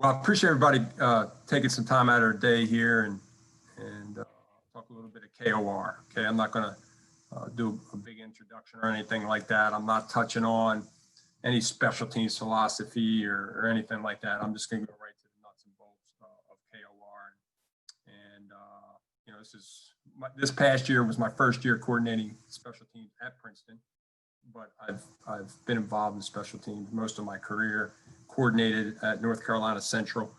Well, I appreciate everybody taking some time out of their day here and talk a little bit of KOR. Okay, I'm not going to do a big introduction or anything like that. I'm not touching on any special teams philosophy or anything like that. I'm just going to go right to the nuts and bolts of KOR. You know, this past year was my first year coordinating special teams at Princeton, but I've been involved in special teams most of my career. Coordinated at North Carolina Central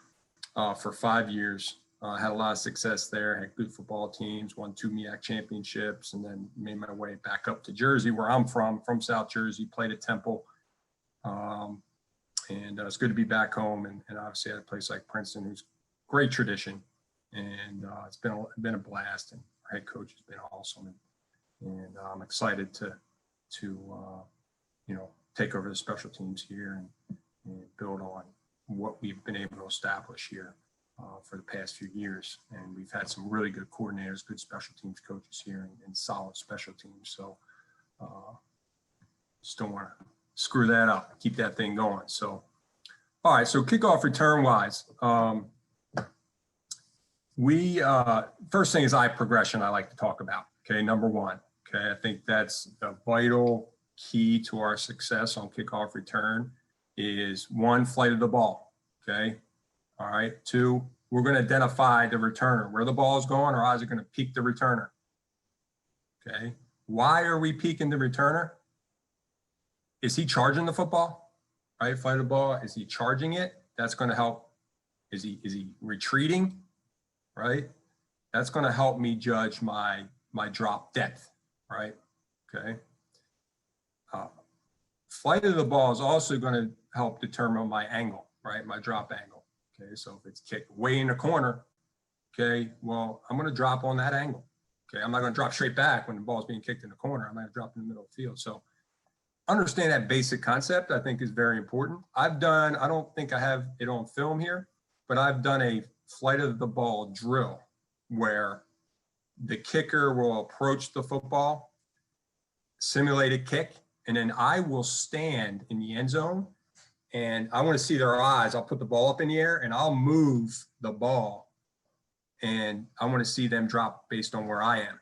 for 5 years. Had a lot of success there, had good football teams, won 2 MEAC championships, and then made my way back up to Jersey, where I'm from South Jersey, played at Temple. It's good to be back home, and obviously at a place like Princeton, who's great tradition. And it's been a blast, and our head coach has been awesome. And I'm excited to you know, take over the special teams here and build on what we've been able to establish here for the past few years. And we've had some really good coordinators, good special teams coaches here, and solid special teams. So just don't want to screw that up, keep that thing going. So, all right, so kickoff return wise, first thing is progression I like to talk about. Okay, number one. Okay, I think that's the vital key to our success on kickoff return. Is 1, flight of the ball. Okay. All right. 2, we're going to identify the returner, where the ball is going. Our eyes are going to peek the returner. Okay. Why are we peeking the returner? Is he charging the football? Right. Flight of the ball. Is he charging it? That's going to help. Is he retreating? Right. That's going to help me judge my drop depth. Right. Okay. Flight of the ball is also going to help determine my angle, right? My drop angle. Okay, so if it's kicked way in the corner, okay, well, I'm going to drop on that angle. Okay, I'm not going to drop straight back when the ball is being kicked in the corner. I'm going to drop in the middle of the field. So understand that basic concept, I think, is very important. I don't think I have it on film here, but I've done a flight of the ball drill where the kicker will approach the football, simulated kick, and then I will stand in the end zone and I want to see their eyes. I'll put the ball up in the air and I'll move the ball and I want to see them drop based on where I am,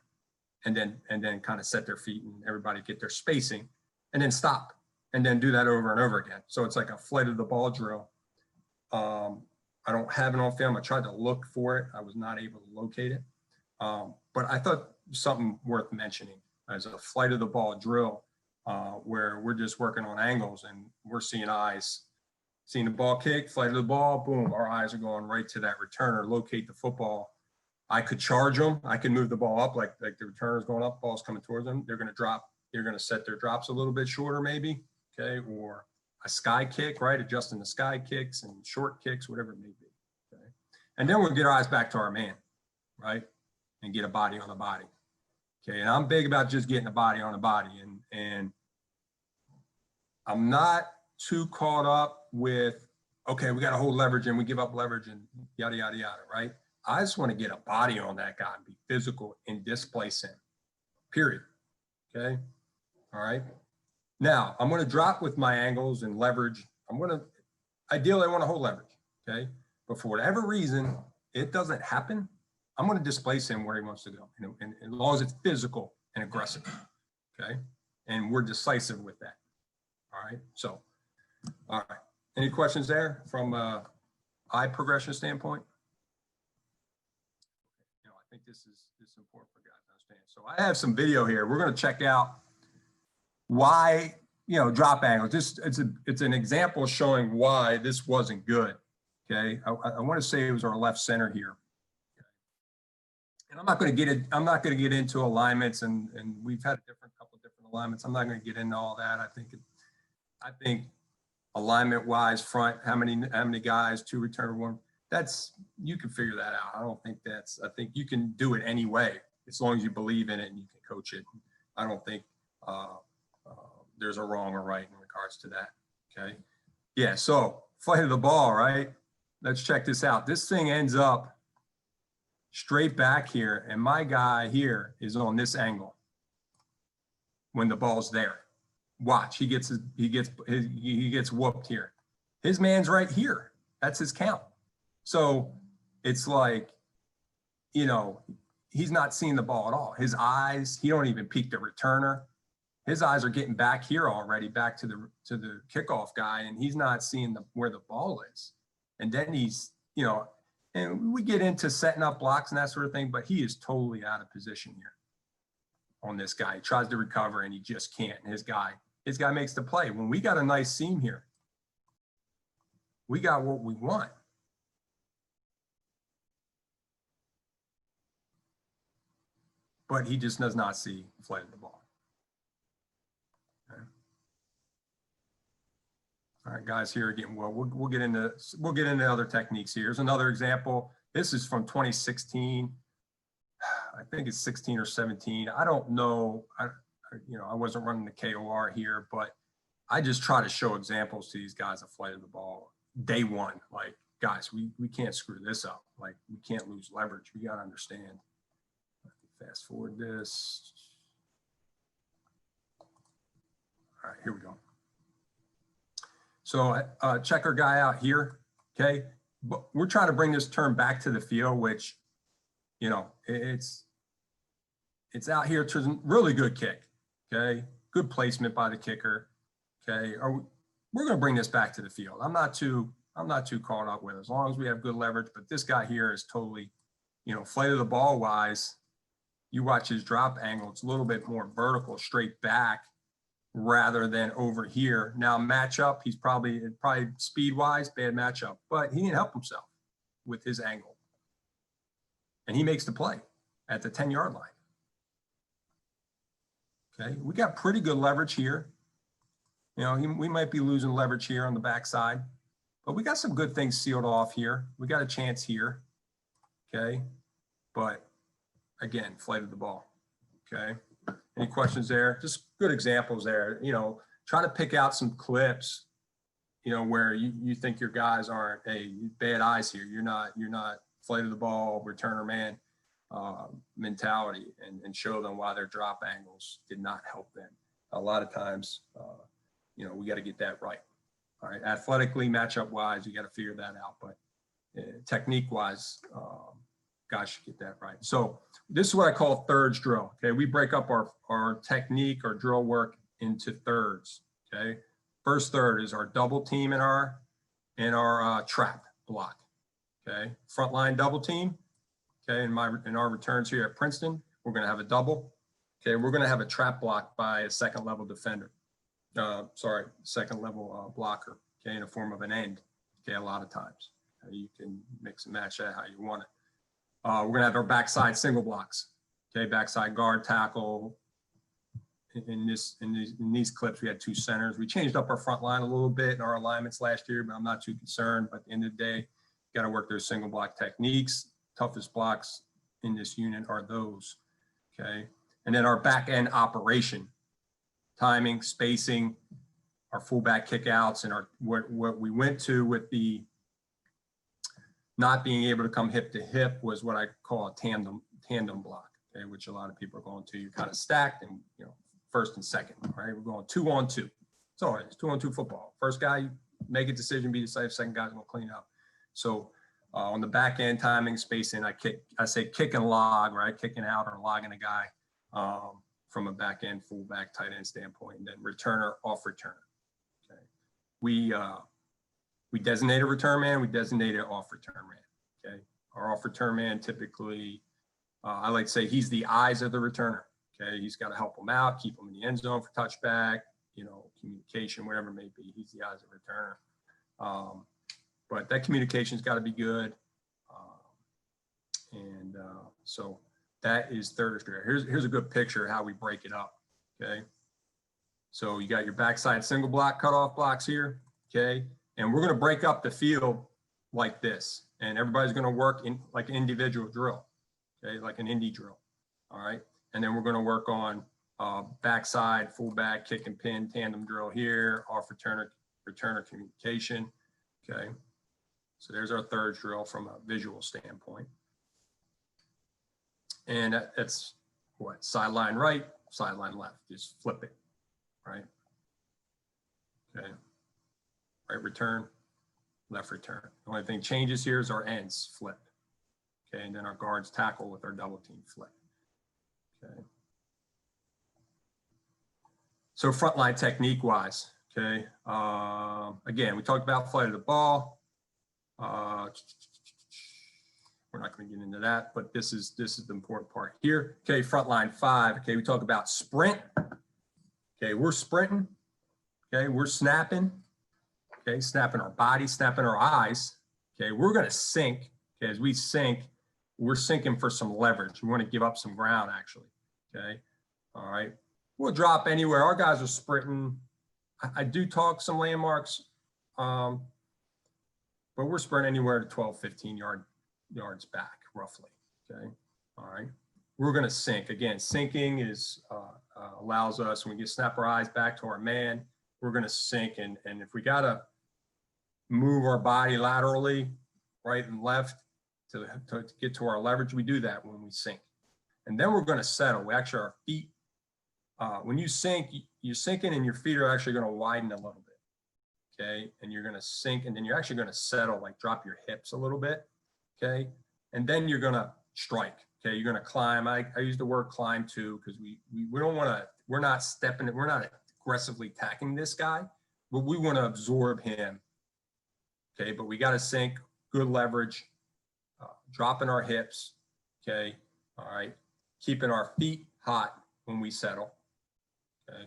and then kind of set their feet and everybody get their spacing and then stop and then do that over and over again. So it's like a flight of the ball drill. I don't have it on film. I tried to look for it. I was not able to locate it. But I thought something worth mentioning as a flight of the ball drill. Where we're just working on angles and we're seeing eyes, seeing the ball kick, flight of the ball, boom, our eyes are going right to that returner, locate the football. I could charge them. I can move the ball up like the returner's going up, ball's coming towards them. They're going to drop. You're going to set their drops a little bit shorter maybe, okay, or a sky kick, right, adjusting the sky kicks and short kicks, whatever it may be, okay. And then we'll get our eyes back to our man, right, and get a body on a body. Okay, and I'm big about just getting a body on a body, and I'm not too caught up with, okay, we got to hold leverage and we give up leverage and yada, yada, yada, right? I just want to get a body on that guy and be physical and displace him, period. Okay, all right. Now, I'm going to drop with my angles and leverage. Ideally, I want to hold leverage, okay? But for whatever reason, it doesn't happen. I'm going to displace him where he wants to go, and as long as it's physical and aggressive, okay? And we're decisive with that, all right? So, all right. Any questions there from eye progression standpoint? You know, I think this is important for guys to understand. So I have some video here. We're going to check out why, you know, drop angle. Just it's an example showing why this wasn't good, okay? I want to say it was our left center here. And I'm not going to get into alignments, and we've had a couple different alignments. I'm not going to get into all that. I think alignment wise, front, how many guys, 2 return, 1. You can figure that out. I think you can do it anyway as long as you believe in it and you can coach it. I don't think there's a wrong or right in regards to that. Okay. Yeah. So flight of the ball, right? Let's check this out. This thing ends up straight back here, and my guy here is on this angle when the ball's there. Watch, he gets whooped here. His man's right here. That's his count. So it's like, you know, he's not seeing the ball at all. His eyes, he don't even peek the returner. His eyes are getting back here already, back to the kickoff guy, and he's not seeing where the ball is. And then he's, you know, and we get into setting up blocks and that sort of thing, but he is totally out of position here on this guy. He tries to recover and he just can't. And his guy makes the play. When we got a nice seam here, we got what we want. But he just does not see flight of the ball. Okay. All right, guys, here again, well, we'll get into other techniques here. Here's another example. This is from 2016. I think it's 16 or 17. I don't know. I wasn't running the KOR here, but I just try to show examples to these guys of flight of the ball. Day one, like, guys, we can't screw this up. Like, we can't lose leverage. We got to understand. Fast forward this. All right, here we go. So check our guy out here, okay? But we're trying to bring this turn back to the field, which, you know, it's out here to a really good kick, okay? Good placement by the kicker, okay? We're going to bring this back to the field. I'm not too caught up with it, as long as we have good leverage. But this guy here is totally, you know, flight of the ball wise. You watch his drop angle, it's a little bit more vertical, straight back rather than over here. Now matchup, he's probably speed wise, bad matchup, but he didn't help himself with his angle. And he makes the play at the 10-yard line. Okay, we got pretty good leverage here. You know, we might be losing leverage here on the backside, but we got some good things sealed off here. We got a chance here, okay? But again, flight of the ball, okay? Any questions there? Just good examples there. You know, try to pick out some clips, you know, where you think your guys aren't, hey, bad eyes here. You're not flight of the ball, returner man mentality, and show them why their drop angles did not help them. A lot of times, you know, we got to get that right. All right, athletically, matchup wise, you got to figure that out, but technique wise, guys should get that right. So this is what I call thirds drill. Okay, we break up our technique or drill work into thirds. Okay, first third is our double team in our trap block. Okay, front line double team. Okay, in our returns here at Princeton, we're going to have a double. Okay, we're going to have a trap block by a second level defender. Second level blocker. Okay, in the form of an end. Okay, a lot of times you can mix and match that how you want it. We're going to have our backside single blocks. Okay, backside guard, tackle. In these clips, we had two centers. We changed up our front line a little bit in our alignments last year, but I'm not too concerned. But at the end of the day, you got to work those single block techniques. Toughest blocks in this unit are those. Okay, and then our back end operation, timing, spacing, our fullback kickouts, and what we went to with the not being able to come hip to hip was what I call a tandem block, okay, which a lot of people are going to. You're kind of stacked and, you know, first and second, right? We're going 2-on-2. It's all right. It's 2-on-2 football. First guy, make a decision, be decisive. Second guy's going to clean up. So on the back end, timing, spacing, I say kick and log, right? Kicking out or logging a guy from a back end, fullback, tight end standpoint, and then returner, off returner. Okay. We designate a return man, we designate an off return man, okay? Our off return man typically, I like to say he's the eyes of the returner, okay? He's got to help him out, keep him in the end zone for touchback, you know, communication, whatever it may be. He's the eyes of the returner. But that communication's got to be good. So that is third drill. Here's a good picture of how we break it up, okay? So you got your backside single block cutoff blocks here, okay? And we're going to break up the field like this. And everybody's going to work in like an individual drill, okay? Like an indie drill, all right? And then we're going to work on backside, fullback, kick and pin, tandem drill here, off returner communication, okay? So there's our third drill from a visual standpoint. And that's what? Sideline right, sideline left. Just flip it, right? Okay. Right return, left return. The only thing changes here is our ends flip. Okay, and then our guards tackle with our double team flip. Okay. So frontline technique wise, okay. Again, we talked about flight of the ball. We're not going to get into that, but this is the important part here. Okay, frontline 5. Okay, we talk about sprint. Okay, we're sprinting. Okay, we're snapping. Okay, snapping our body, snapping our eyes. Okay, we're going to sink. Okay, as we sink, we're sinking for some leverage. We want to give up some ground, actually. Okay, all right. We'll drop anywhere. Our guys are sprinting. I do talk some landmarks, but we're sprinting anywhere to 12, 15 yards back, roughly. Okay, all right. We're going to sink. Again, sinking is allows us, when we snap our eyes back to our man, we're going to sink. And if we got to move our body laterally, right and left, to get to our leverage, we do that when we sink. And then we're going to settle. We actually, our feet, when you sink, you're sinking and your feet are actually going to widen a little bit. Okay. And you're going to sink, and then you're actually going to settle, like drop your hips a little bit. Okay. And then you're going to strike. Okay. You're going to climb. I use the word climb too, because we don't want to, we're not aggressively attacking this guy, but we want to absorb him. Okay. But we got to sink, good leverage, dropping our hips. Okay. All right. Keeping our feet hot when we settle. Okay.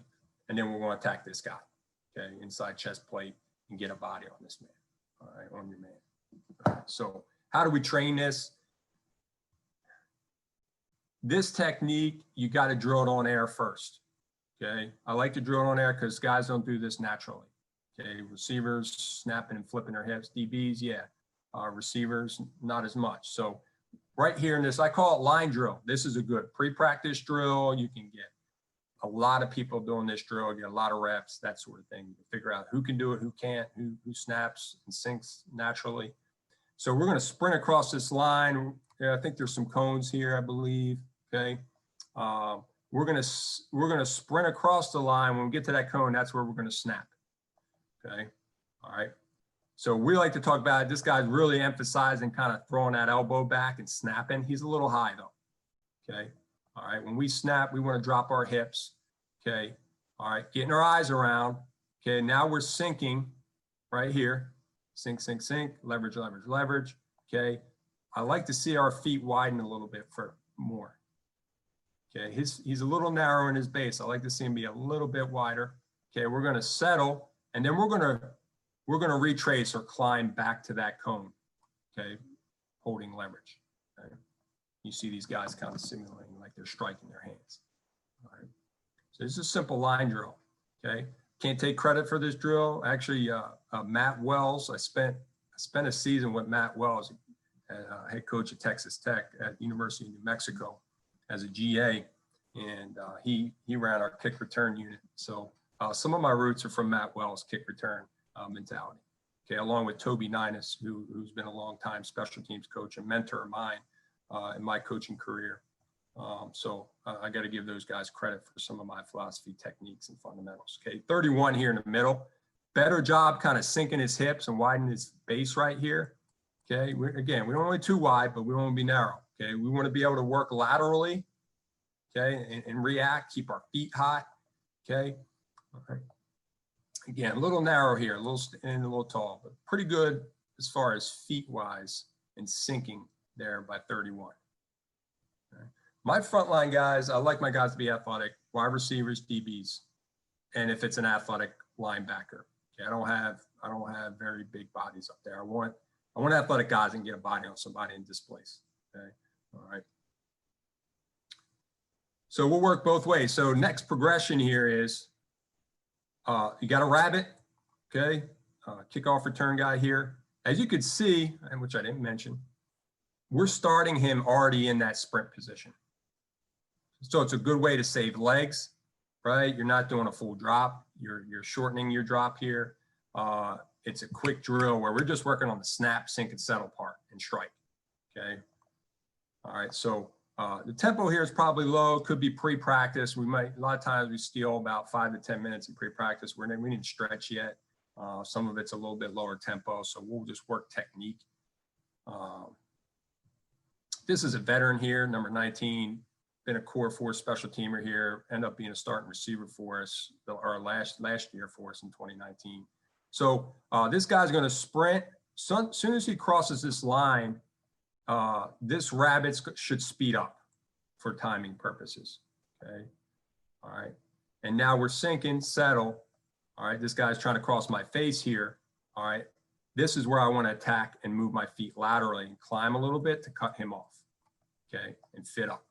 And then we're going to attack this guy. Okay. Inside chest plate and get a body on this man. All right. On your man. All right. So how do we train this? This technique, you got to drill it on air first. Okay. I like to drill it on air because guys don't do this naturally. Okay. Receivers snapping and flipping their hips. DBs, yeah. Receivers, not as much. So right here in this, I call it line drill. This is a good pre-practice drill. You can get a lot of people doing this drill, get a lot of reps, that sort of thing. You figure out who can do it, who can't, who snaps and sinks naturally. So we're going to sprint across this line. Yeah, I think there's some cones here, I believe. Okay. We're going to sprint across the line. When we get to that cone, that's where we're going to snap. Okay. All right. So we like to talk about it. This guy's really emphasizing kind of throwing that elbow back and snapping. He's a little high though. Okay. All right. When we snap, we want to drop our hips. Okay. All right. Getting our eyes around. Okay. Now we're sinking right here. Sink, sink, sink. Leverage, leverage, leverage. Okay. I like to see our feet widen a little bit for more. Okay. He's a little narrow in his base. I like to see him be a little bit wider. Okay. We're going to settle, and then we're going to retrace or climb back to that cone. Okay. Holding leverage. Okay. You see these guys kind of simulating like they're striking their hands. All right. So this is a simple line drill. Okay. Can't take credit for this drill. Actually, Matt Wells, I spent a season with Matt Wells, head coach at Texas Tech at University of New Mexico as a GA. And he ran our kick return unit. So some of my roots are from Matt Wells' kick return mentality. Okay. Along with Toby Ninus, who's been a long time special teams coach and mentor of mine in my coaching career. So I got to give those guys credit for some of my philosophy, techniques, and fundamentals. Okay, 31 here in the middle. Better job kind of sinking his hips and widening his base right here. Okay, again, we don't want to be too wide, but we don't want to be narrow. Okay, we want to be able to work laterally. Okay, and react, keep our feet hot. Okay, all right. Again, a little narrow here, a little tall, but pretty good as far as feet wise and sinking there by 31. Okay. My frontline guys, I like my guys to be athletic, wide receivers, DBs, and if it's an athletic linebacker. Okay, I don't have very big bodies up there. I want athletic guys and get a body on somebody and displace. Okay, all right. So we'll work both ways. So next progression here is you got a rabbit, okay, kickoff return guy here. As you could see, and which I didn't mention, we're starting him already in that sprint position. So it's a good way to save legs, right? You're not doing a full drop. You're shortening your drop here. It's a quick drill where we're just working on the snap, sink, and settle part and strike, okay? All right, so the tempo here is probably low, could be pre-practice. A lot of times we steal about 5 to 10 minutes in pre-practice. We didn't stretch yet. Some of it's a little bit lower tempo, so we'll just work technique. This is a veteran here, number 19, been a core 4 special teamer here, ended up being a starting receiver for us, or last year for us in 2019. So this guy's going to sprint. Soon as he crosses this line, this rabbit should speed up for timing purposes. Okay. All right. And now we're sinking, settle. All right. This guy's trying to cross my face here. All right. This is where I want to attack and move my feet laterally and climb a little bit to cut him off. Okay. And fit up.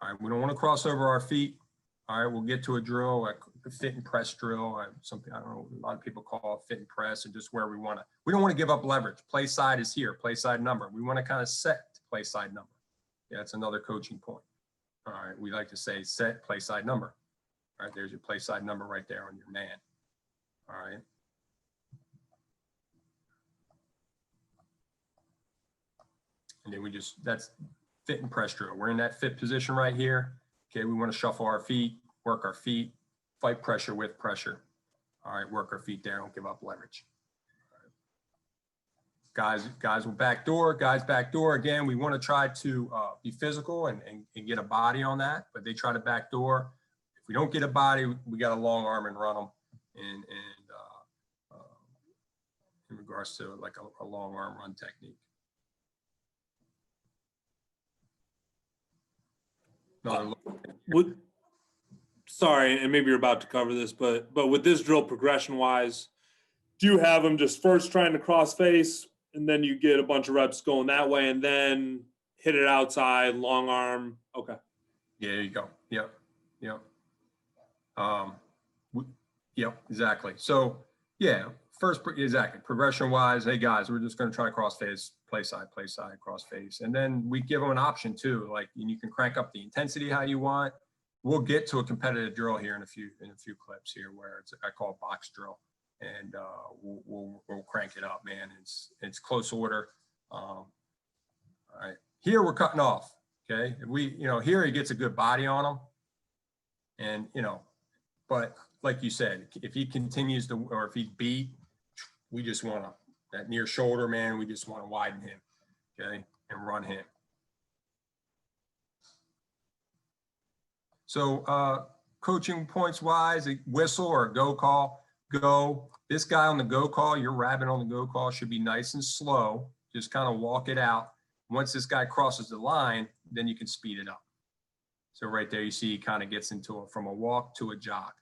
All right. We don't want to cross over our feet. All right. We'll get to a drill, a fit and press drill. Something, I don't know, a lot of people call it fit and press, and just where we want to. We don't want to give up leverage. Play side is here. Play side number. We want to kind of set to play side number. Yeah, that's another coaching point. All right. We like to say set play side number. All right. There's your play side number right there on your man. All right. And then that's fit and press drill. We're in that fit position right here. Okay, we want to shuffle our feet, work our feet, fight pressure with pressure. All right, work our feet there, don't give up leverage. All right. Guys will backdoor, backdoor. Again, we want to try to be physical and get a body on that, but they try to backdoor. If we don't get a body, we got a long arm and run them in regards to like a long arm run technique. Sorry, and maybe you're about to cover this, but with this drill progression wise, do you have them just first trying to cross face, and then you get a bunch of reps going that way, and then hit it outside, long arm? Okay. Yeah, there you go. Yep. Yep, exactly. So yeah, first, exactly. Progression wise, hey guys, we're just going to try to cross face, play side, cross face. And then we give them an option too. Like, you can crank up the intensity how you want. We'll get to a competitive drill here in a few clips here where I call it box drill, and we'll crank it up, man. It's close order. All right, here we're cutting off. Okay, if here he gets a good body on him, and but like you said, if he continues to, or if he's beat, we just want that near shoulder, man. We just want to widen him, okay, and run him. So coaching points wise, a whistle or a go call. Go. This guy on the go call, your rabbit on the go call should be nice and slow. Just kind of walk it out. Once this guy crosses the line, then you can speed it up. So right there, you see he kind of gets into from a walk to a jog.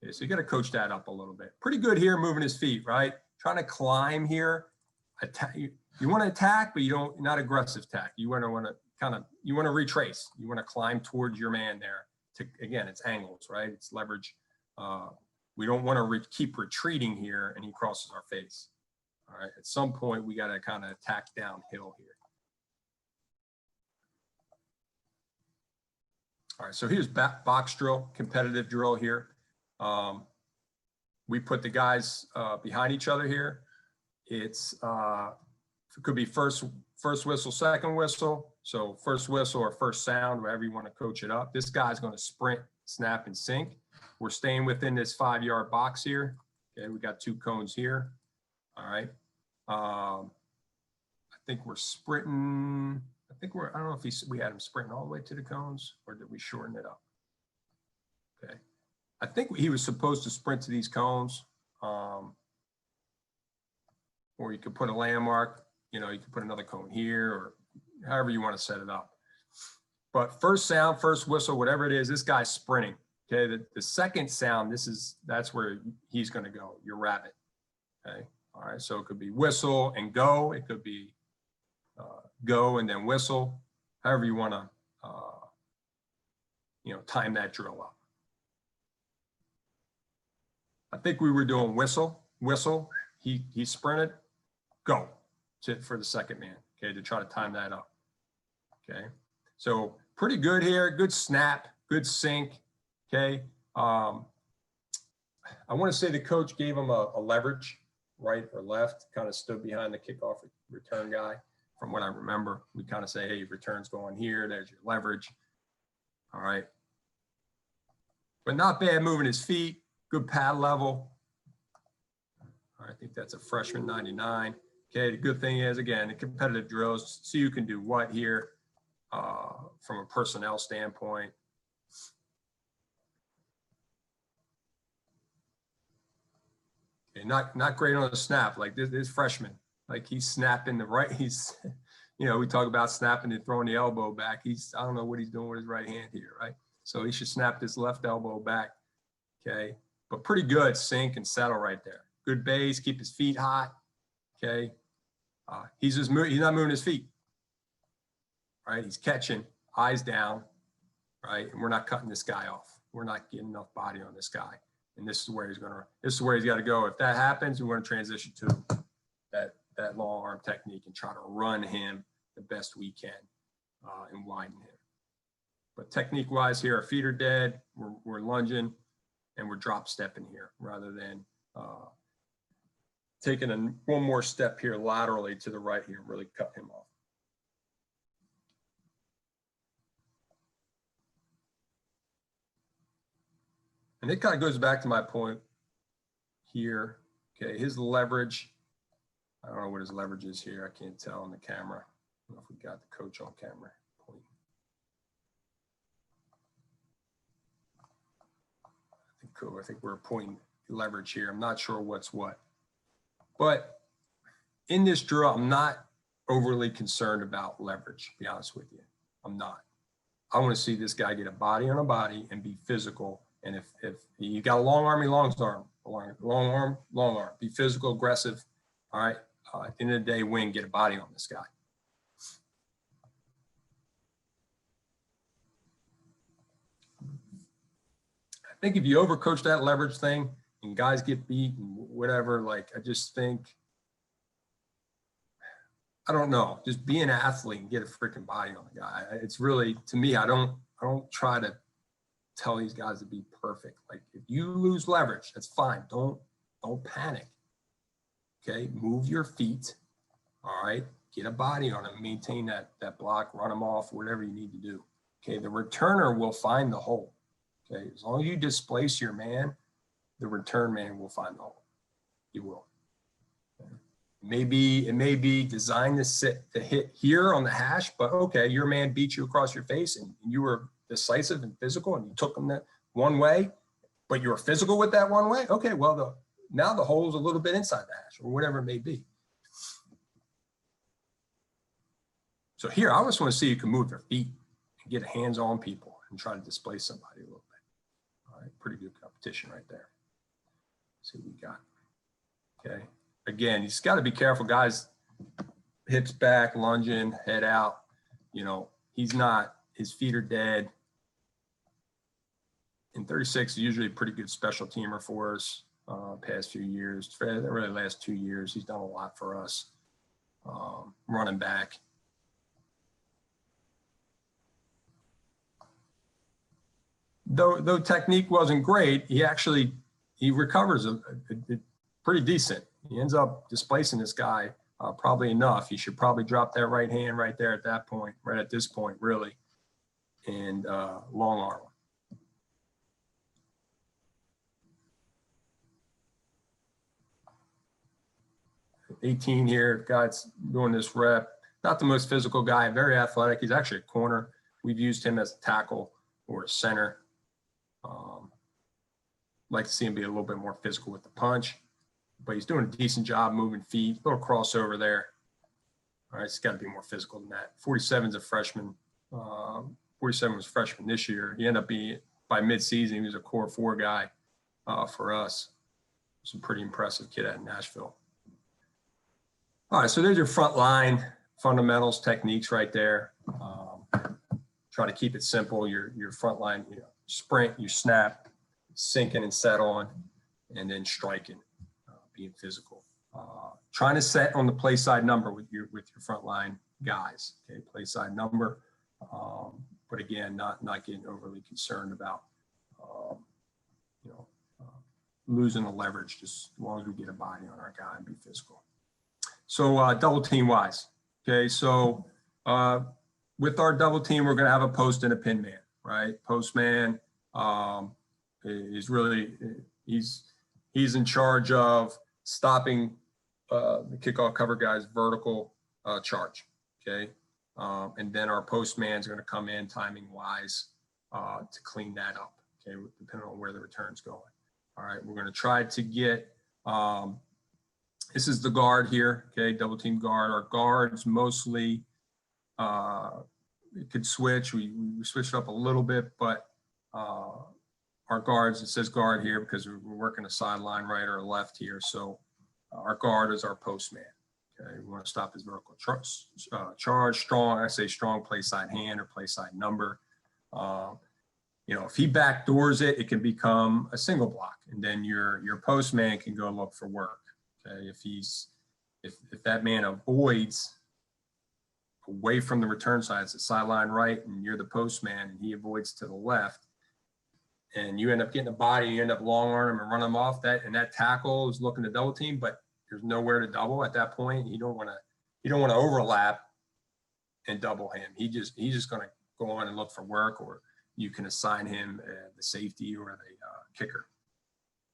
Okay, so you got to coach that up a little bit. Pretty good here, moving his feet, right? Trying to climb here. Attack. You want to attack, but not aggressive attack. You want to retrace. You want to climb towards your man there. Again, it's angles, right? It's leverage. We don't want to keep retreating here and he crosses our face. All right. At some point, we got to kind of attack downhill here. All right. So here's box drill, competitive drill here. We put the guys behind each other here. It could be first whistle, second whistle. So first whistle or first sound, wherever you want to coach it up. This guy's going to sprint, snap, and sink. We're staying within this 5-yard box here. Okay, we got 2 cones here. All right. I think we're sprinting. I don't know if we had him sprinting all the way to the cones, or did we shorten it up? Okay. I think he was supposed to sprint to these cones, or you could put a landmark, you could put another cone here, or however you want to set it up. But first sound, first whistle, whatever it is, this guy's sprinting. Okay, the second sound, that's where he's going to go, your rabbit. Okay, all right, so it could be whistle and go. It could be go and then whistle, however you want to, time that drill up. I think we were doing whistle. He sprinted, go for the second man. Okay, to try to time that up. Okay, so pretty good here. Good snap, good sink. Okay, I want to say the coach gave him a leverage, right or left. Kind of stood behind the kickoff return guy. From what I remember, we kind of say, hey, return's going here. There's your leverage. All right, but not bad moving his feet. Good pad level. I think that's a freshman 99. Okay, the good thing is, again, the competitive drills, see who can do what here from a personnel standpoint. Okay, not great on the snap. Like this freshman, like he's snapping the right. He's, you know, we talk about snapping and throwing the elbow back. I don't know what he's doing with his right hand here, right? So he should snap this left elbow back. Okay, but pretty good sink and settle right there. Good base, keep his feet hot. Okay, he's not moving his feet, right? He's catching, eyes down, right? And we're not cutting this guy off. We're not getting enough body on this guy. And this is where he's got to go. If that happens, we want to transition to that long arm technique and try to run him the best we can and widen him. But technique wise here, our feet are dead. We're lunging and we're drop stepping here rather than taking one more step here laterally to the right here, really cut him off. And it kind of goes back to my point here. Okay, his leverage, I don't know what his leverage is here. I can't tell on the camera. I don't know if we got the coach on camera. I think cool. I think we're pointing leverage here. I'm not sure what's what. But in this drill, I'm not overly concerned about leverage, to be honest with you. I'm not. I want to see this guy get a body on a body and be physical. And if you got a long arm, long arm, be physical, aggressive. All right. At the end of the day, win, get a body on this guy. I think if you overcoach that leverage thing and guys get beat and whatever, like, I just think, I don't know, just be an athlete and get a freaking body on the guy. It's really, to me, I don't try to tell these guys to be perfect. Like, if you lose leverage, that's fine. Don't panic. Okay, move your feet. All right, get a body on him, maintain that block, run him off, whatever you need to do. Okay, the returner will find the hole. Okay, as long as you displace your man, the return man will find the hole. He will. Okay. It may be designed to hit here on the hash, but okay, your man beat you across your face and you were decisive and physical and you took him that one way, but you were physical with that one way. Okay, well, now the hole's a little bit inside the hash or whatever it may be. So here, I just want to see you can move your feet and get hands on people and try to displace somebody a little bit. All right, pretty good competition right there. Let's see what we got. Okay, again, you just got to be careful, guys. Hips back, lunging, head out. You know, his feet are dead. And 36 is usually a pretty good special teamer for us past few years. Really last 2 years, he's done a lot for us. Running back. Though technique wasn't great, he recovers a pretty decent. He ends up displacing this guy probably enough. He should probably drop that right hand right there at that point, right at this point, really, and long arm. $18 here, guy's doing this rep. Not the most physical guy, very athletic. He's actually a corner. We've used him as a tackle or a center. Like to see him be a little bit more physical with the punch, but he's doing a decent job moving feet, a little crossover there. All right, it's got to be more physical than that. 47 is a freshman. 47 was freshman this year. He ended up being, by midseason, he was a core 4 guy for us. Some pretty impressive kid out in Nashville. All right, so there's your front line fundamentals, techniques right there. Try to keep it simple. Your front line, you know, sprint, you snap, sinking and set on, and then striking, being physical. Trying to set on the play side number with your front line guys. Okay, play side number, but again, not getting overly concerned about losing the leverage. Just as long as we get a body on our guy and be physical. So double team wise, okay. So with our double team, we're going to have a post and a pin man, right? Post man is really he's in charge of stopping the kickoff cover guy's vertical charge, okay? And then our postman is going to come in timing wise to clean that up, okay, depending on where the return's going. All right, we're going to try to get, this is the guard here, okay, double team guard. Our guards mostly, it could switch. We switched up a little bit, but our guards, it says guard here because we're working a sideline right or left here. So our guard is our postman. Okay, we want to stop his vertical charge, strong. I say strong play side hand or play side number. You know, if he backdoors it, it can become a single block, and then your postman can go look for work. Okay, if that man avoids away from the return side, it's the sideline right, and you're the postman, and he avoids to the left, and you end up getting a body, you end up long arm him and run him off. That tackle is looking to double team, but there's nowhere to double at that point. You don't want to overlap and double him. He's just going to go on and look for work, or you can assign him the safety or the kicker.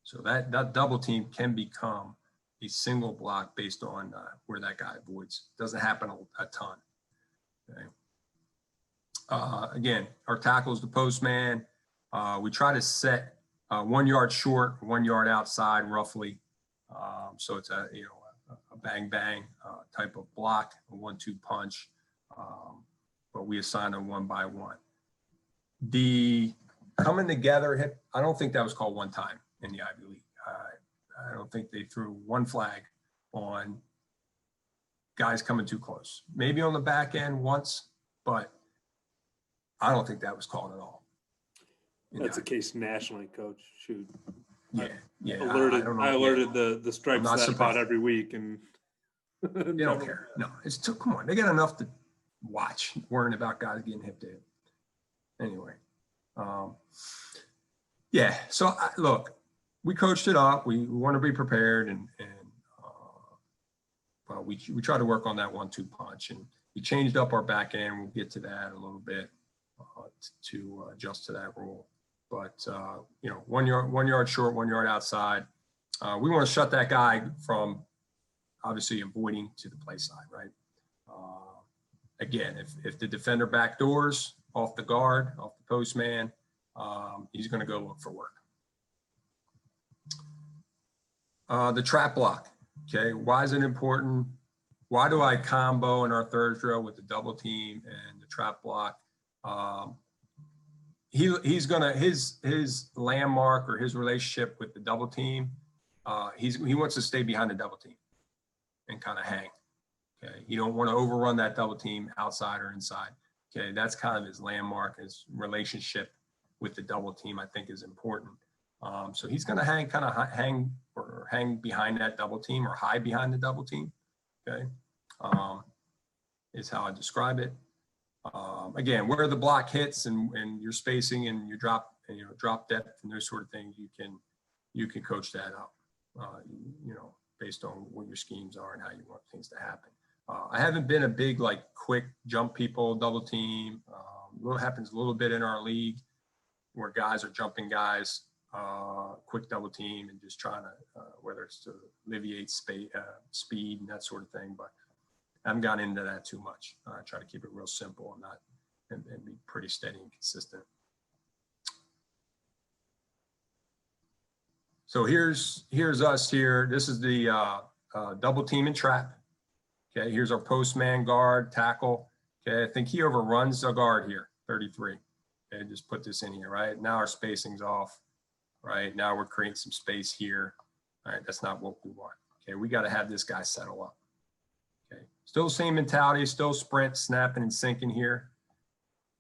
So that double team can become a single block based on where that guy avoids. Doesn't happen a ton. Okay. Again, our tackle is the postman. We try to set 1 yard short, 1 yard outside roughly. So it's a bang bang type of block, a 1-2 punch, but we assign them one by one. The coming together hit, I don't think that was called one time in the Ivy League. I don't think they threw one flag on guys coming too close. Maybe on the back end once, but I don't think that was called at all. That's a case nationally, Coach. Shoot. Yeah. I alerted the stripes that surprised. about every week, and they don't care. No, it's too, come on. They got enough to watch, worrying about guys getting hip to hip. Anyway, yeah. So look, we coached it up. We want to be prepared, and well, we try to work on that 1-2 punch, and we changed up our back end. We'll get to that a little bit to adjust to that rule. But you know, 1 yard short, 1 yard outside. We want to shut that guy from obviously avoiding to the play side, right? Again, if the defender backdoors off the guard, off the postman, he's going to go look for work. The trap block, okay? Why is it important? Why do I combo in our third drill with the double team and the trap block? He's gonna his landmark or his relationship with the double team. He wants to stay behind the double team and kind of hang. Okay, you don't want to overrun that double team outside or inside. Okay, that's kind of his landmark. His relationship with the double team, I think, is important. So he's going to hang behind that double team or hide behind the double team. Okay, is how I describe it. Again, where the block hits and your spacing and your drop depth and those sort of things, you can coach that up. Based on what your schemes are and how you want things to happen. I haven't been a big quick jump people, double team. What happens a little bit in our league where guys are jumping guys, quick double team and just trying to whether it's to alleviate speed and that sort of thing. But I haven't gotten into that too much. I try to keep it real simple and be pretty steady and consistent. So here's us here. This is the double team and trap. Okay, here's our postman, guard, tackle. Okay, I think he overruns the guard here, 33. Okay, just put this in here, right? Now our spacing's off, right? Now we're creating some space here. All right, that's not what we want. Okay, we got to have this guy settle up. Okay, still same mentality, still sprint, snapping and sinking here.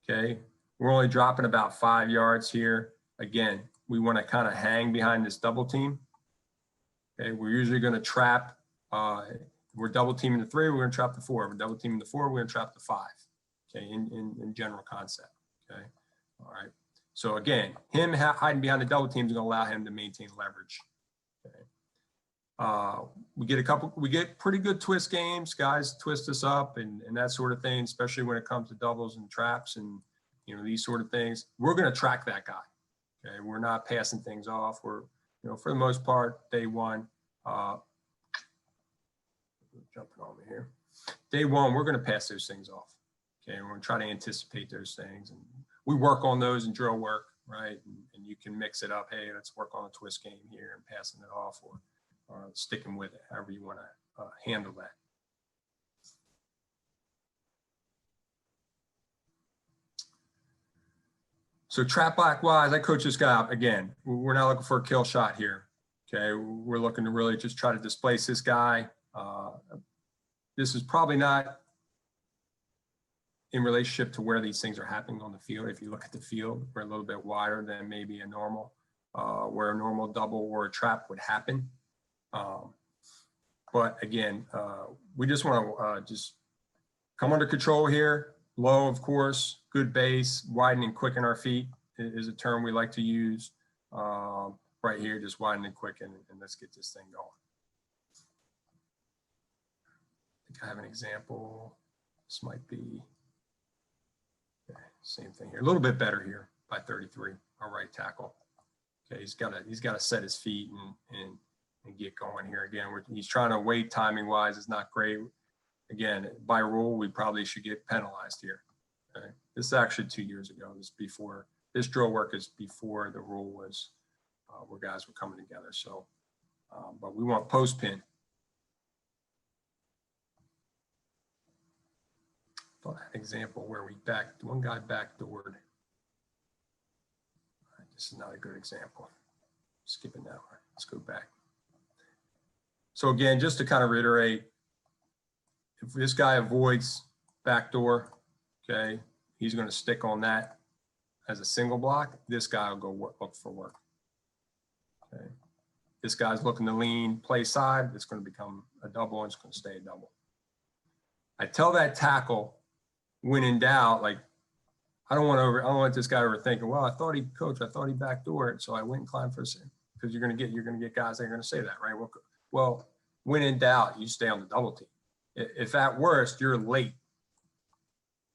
Okay, we're only dropping about 5 yards here. Again, we want to kind of hang behind this double team. Okay, we're usually going to trap. We're double teaming the 3, we're going to trap the 4. We're double teaming the 4, we're going to trap the 5. Okay, in general concept. Okay, all right. So again, him hiding behind the double team is going to allow him to maintain leverage. Okay. We get pretty good twist games. Guys twist us up and that sort of thing, especially when it comes to doubles and traps and these sort of things. We're going to track that guy. Okay, we're not passing things off. We're for the most part, day one, jumping on me here. Day one, we're going to pass those things off. Okay, we're going to try to anticipate those things, and we work on those in drill work, right? And you can mix it up. Hey, let's work on a twist game here and passing it off, or sticking with it, however you want to handle that. So trap back wise, I coach this guy up again. We're not looking for a kill shot here. Okay, we're looking to really just try to displace this guy. This is probably not in relationship to where these things are happening on the field. If you look at the field, we're a little bit wider than maybe a normal, where a normal double or a trap would happen. But again, we just want to just come under control here. Low, of course, good base, widen and quicken our feet is a term we like to use. Right here, just widen and quicken, and let's get this thing going. I think I have an example. This might be okay, same thing here. A little bit better here by 33, our right tackle. Okay, he's got to set his feet and get going here again. He's trying to wait timing wise. It's not great. Again, by rule, we probably should get penalized here. Okay? This is actually 2 years ago. This drill work is before the rule was where guys were coming together. So, but we want post pin. Example where we one guy backdoored. This is not a good example. Skipping that one. Let's go back. So again, just to kind of reiterate, if this guy avoids backdoor, okay, he's going to stick on that as a single block. This guy will go look for work. Okay, this guy's looking to lean play side. It's going to become a double, and it's going to stay a double. I tell that tackle when in doubt, like I don't want this guy overthinking. Well, I thought he backdoored, so I went and climbed for a second. Because you're going to get guys that are going to say that, right? Well, when in doubt, you stay on the double team. If at worst you're late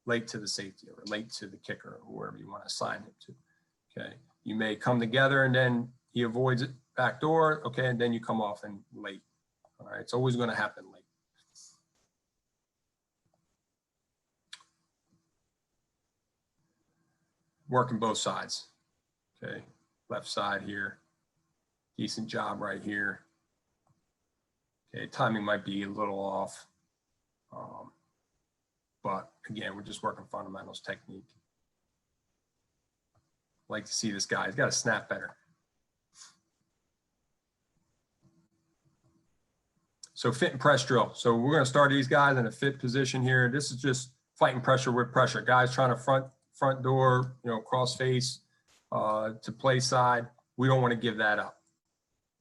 to the safety or late to the kicker or whoever you want to assign him to, okay, you may come together and then he avoids it backdoor, okay, and then you come off and late. All right, it's always going to happen late. Working both sides, okay, left side here, decent job right here. Okay, timing might be a little off. But again, we're just working fundamentals, technique. Like to see this guy, he's got to snap better. So fit and press drill. So we're going to start these guys in a fit position here. This is just fighting pressure with pressure. Guys trying to front door, cross face to play side. We don't want to give that up.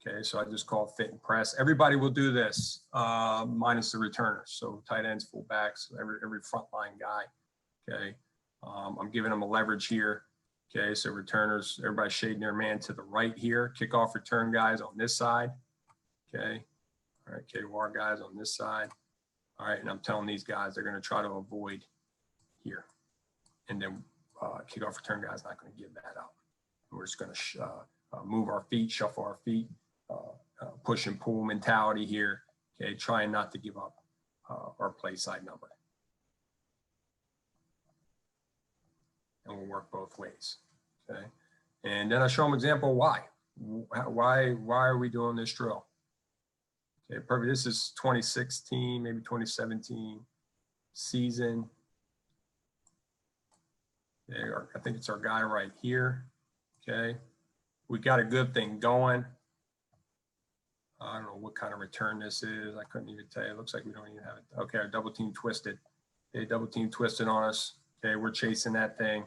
Okay, so I just call it fit and press. Everybody will do this, minus the returners. So tight ends, full backs, every frontline guy. Okay, I'm giving them a leverage here. Okay, so returners, everybody shading their man to the right here. Kickoff return guys on this side. Okay, all right, KOR guys on this side. All right, and I'm telling these guys they're going to try to avoid here. And then kickoff return guys not going to give that up. We're just going to move our feet, shuffle our feet. Push and pull mentality here, okay, trying not to give up our play side number. And we'll work both ways, okay? And then I show them example why. Why are we doing this drill? Okay, perfect. This is 2016, maybe 2017 season. There, I think it's our guy right here, okay? We got a good thing going. I don't know what kind of return this is. I couldn't even tell you. It looks like we don't even have it. Okay, our double team twisted. Okay, double team twisted on us. Okay, we're chasing that thing.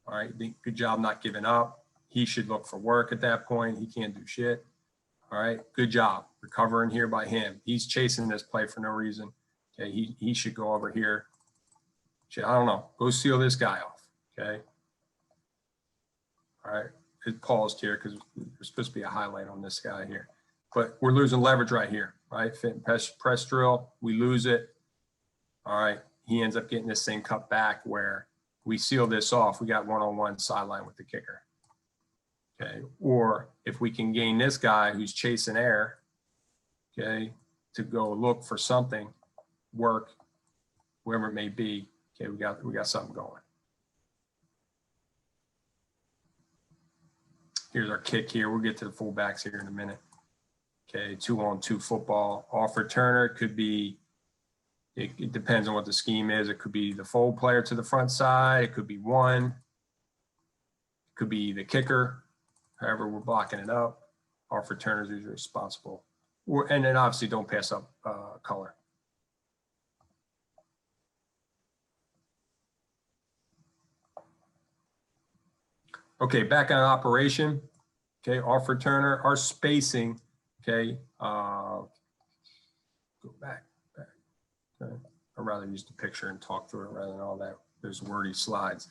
All right, good job not giving up. He should look for work at that point. He can't do shit. All right, good job. Recovering here by him. He's chasing this play for no reason. Okay, he should go over here. I don't know. Go seal this guy off. Okay. All right. It paused here because there's supposed to be a highlight on this guy here, but we're losing leverage right here, right? Fit and press drill, we lose it. All right, he ends up getting this thing cut back where we seal this off. We got one-on-one sideline with the kicker. Okay, or if we can gain this guy who's chasing air, okay, to go look for something, work, wherever it may be. Okay, we got something going. Here's our kick here. We'll get to the fullbacks here in a minute. Okay, 2-on-2 football. Off returner could be, it depends on what the scheme is. It could be the fold player to the front side. It could be one. It could be the kicker, however we're blocking it up. Off returners is responsible. And then obviously don't pass up color. Okay, back on operation. Okay, off returner, our spacing. Okay, go back. Okay. I'd rather use the picture and talk through it rather than all that. There's wordy slides.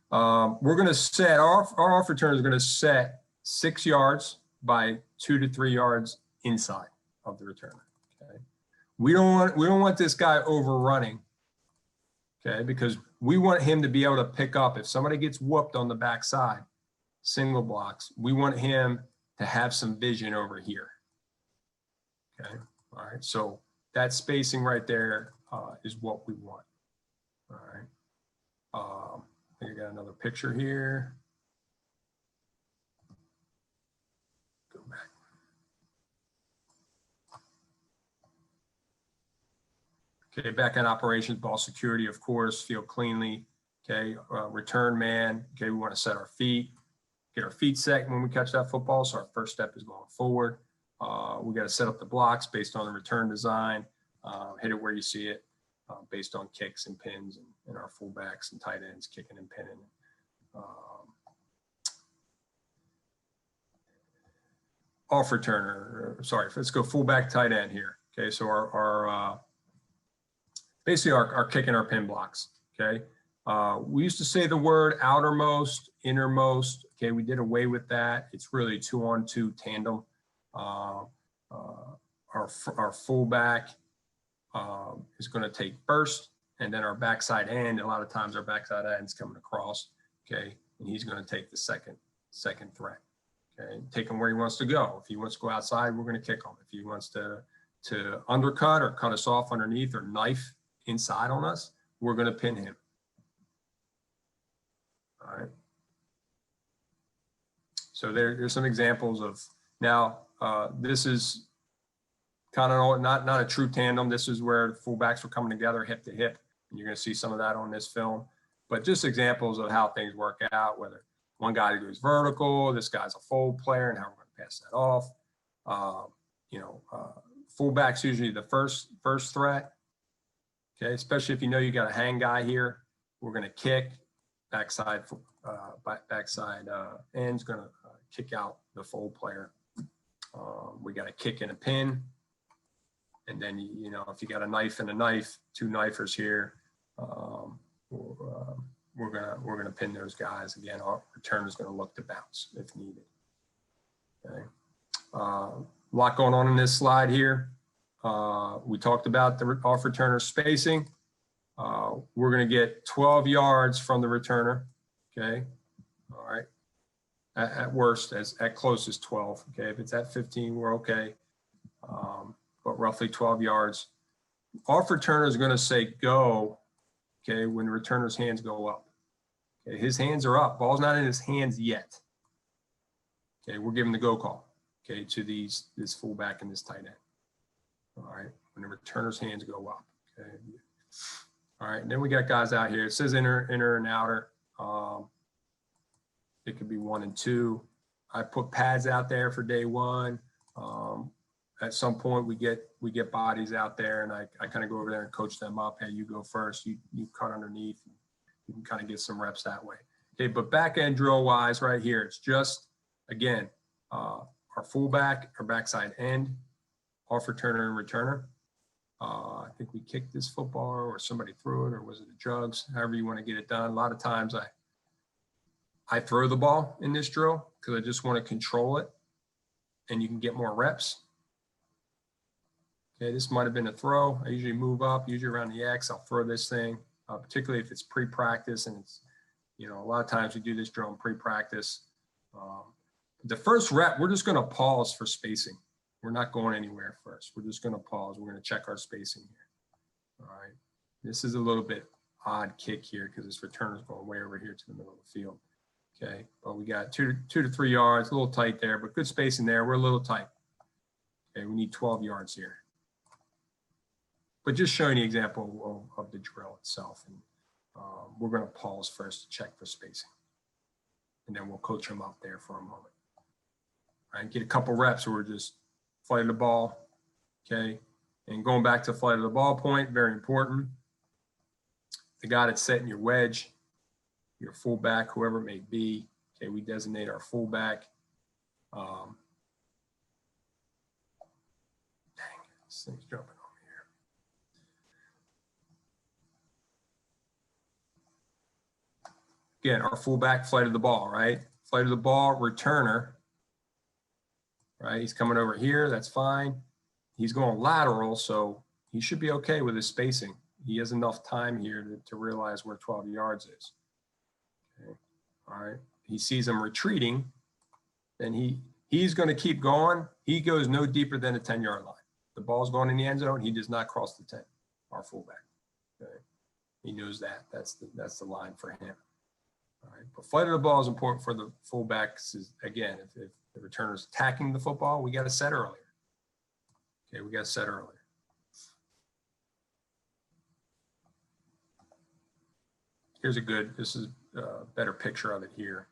We're going to set our off return is going to set 6 yards by 2 to 3 yards inside of the returner. Okay, we don't want this guy overrunning. Okay, because we want him to be able to pick up if somebody gets whooped on the backside, single blocks. We want him to have some vision over here. Okay, all right. So that spacing right there is what we want. All right. I think I got another picture here. Go back. Okay, back end operations, ball security, of course, field cleanly. Okay, return man. Okay, we want to set our feet, get our feet set when we catch that football. So our first step is going forward. We got to set up the blocks based on the return design. Hit it where you see it, based on kicks and pins and our fullbacks and tight ends kicking and pinning. Off returner, sorry, let's go fullback tight end here. Okay, so our basically our kick and our pin blocks. Okay, we used to say the word outermost, innermost. Okay, we did away with that. It's really 2-on-2 tandem. Our fullback is going to take first, and then our backside end. A lot of times our backside end's coming across. Okay, and he's going to take the second threat. Okay, take him where he wants to go. If he wants to go outside, we're going to kick him. If he wants to undercut or cut us off underneath or knife inside on us, we're going to pin him. All right. So there's some examples of now. This is kind of not a true tandem. This is where fullbacks were coming together hip to hip, and you're going to see some of that on this film. But just examples of how things work out, whether one guy goes vertical, this guy's a fold player, and how we're going to pass that off. Fullback's usually the first threat. Okay, especially if you know you got a hang guy here. We're going to kick backside end's going to kick out the fold player. We got a kick and a pin, and then if you got a knife and a knife, 2 knifers here, we're gonna pin those guys. Again, our return is going to look to bounce if needed. Okay, a lot going on in this slide here. We talked about the off returner spacing. We're going to get 12 yards from the returner. Okay, all right. At worst, at closest 12. Okay, if it's at 15, we're okay. But roughly 12 yards. Off returner is going to say go. Okay, when the returner's hands go up. Okay, his hands are up. Ball's not in his hands yet. Okay, we're giving the go call. Okay, to this fullback and this tight end. All right, when the returner's hands go up. Okay. All right, and then we got guys out here. It says inner and outer. It could be 1 and 2. I put pads out there for day 1. At some point we get bodies out there, and I kind of go over there and coach them up. Hey, you go first. You cut underneath. You can kind of get some reps that way. Okay, but back end drill wise, right here, it's just again our fullback, our backside end, off returner and returner. I think we kicked this football, or somebody threw it, or was it a jugs? However you want to get it done. A lot of times I throw the ball in this drill because I just want to control it, and you can get more reps. Okay, this might have been a throw. I usually move up, usually around the X. I'll throw this thing, particularly if it's pre-practice, and it's, a lot of times we do this drill in pre-practice. The first rep, we're just going to pause for spacing. We're not going anywhere first. We're just going to pause. We're going to check our spacing here. All right. This is a little bit odd kick here because this return is going way over here to the middle of the field. Okay, but we got 2 to 3 yards, a little tight there, but good spacing there. We're a little tight. Okay, we need 12 yards here. But just showing the example of the drill itself. And we're going to pause first to check for spacing. And then we'll coach them up there for a moment. All right, get a couple reps where we're just flight of the ball. Okay, and going back to flight of the ball point, very important. The guy that's setting your wedge, your fullback, whoever it may be. Okay, we designate our fullback. Dang, this thing's jumping on me here. Again, our fullback, flight of the ball, right? Flight of the ball, returner, right? He's coming over here, that's fine. He's going lateral, so he should be okay with his spacing. He has enough time here to realize where 12 yards is. Okay. All right. He sees him retreating, then he's going to keep going. He goes no deeper than the 10-yard line. The ball's going in the end zone. He does not cross the 10, our fullback. Okay. He knows that. That's the line for him. All right. But flight of the ball is important for the fullbacks. Again, if the returner is attacking the football, we got to set earlier. Okay, we got to set earlier. Here's a good, this is a better picture of it here.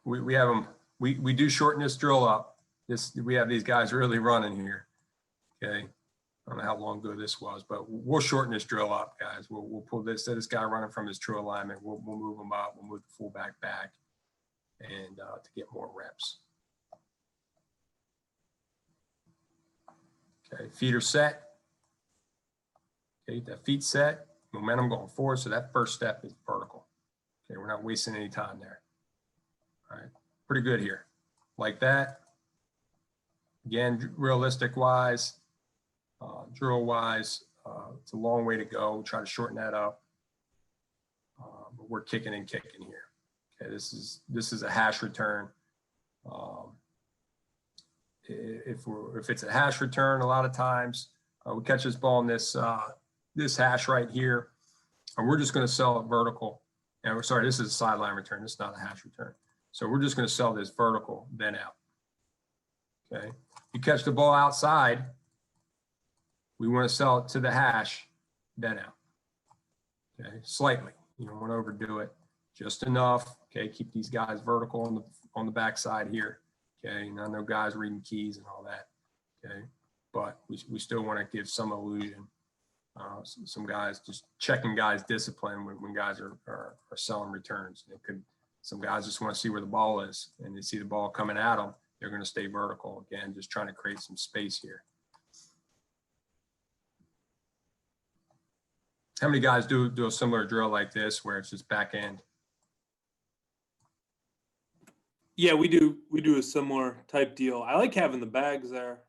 We have them, we do shorten this drill up. We have these guys really running here. Okay. I don't know how long ago this was, but we'll shorten this drill up, guys. We'll pull this guy running from his true alignment. We'll move him up. We'll move the fullback back and to get more reps. Okay, feet are set. Okay, that feet set, momentum going forward. So that first step is vertical. Okay, we're not wasting any time there. All right, pretty good here. Like that. Again, realistic wise, drill wise, it's a long way to go. Try to shorten that up. But we're kicking and kicking here. Okay, this is a hash return. If it's a hash return, a lot of times we catch this ball in this hash right here, and we're just going to sell it vertical. And we're sorry, this is a sideline return. This is not a hash return. So we're just going to sell this vertical, then out. Okay. You catch the ball outside, we want to sell it to the hash, then out. Okay. Slightly. You don't want to overdo it. Just enough. Okay. Keep these guys vertical on the backside here. Okay. And I know guys reading keys and all that. Okay. But we still want to give some illusion. Some guys just checking guys' discipline when guys are selling returns. Some guys just want to see where the ball is, and they see the ball coming at them. They're going to stay vertical. Again, just trying to create some space here. How many guys do a similar drill like this where it's just back end? Yeah, we do a similar type deal. I like having the bags there,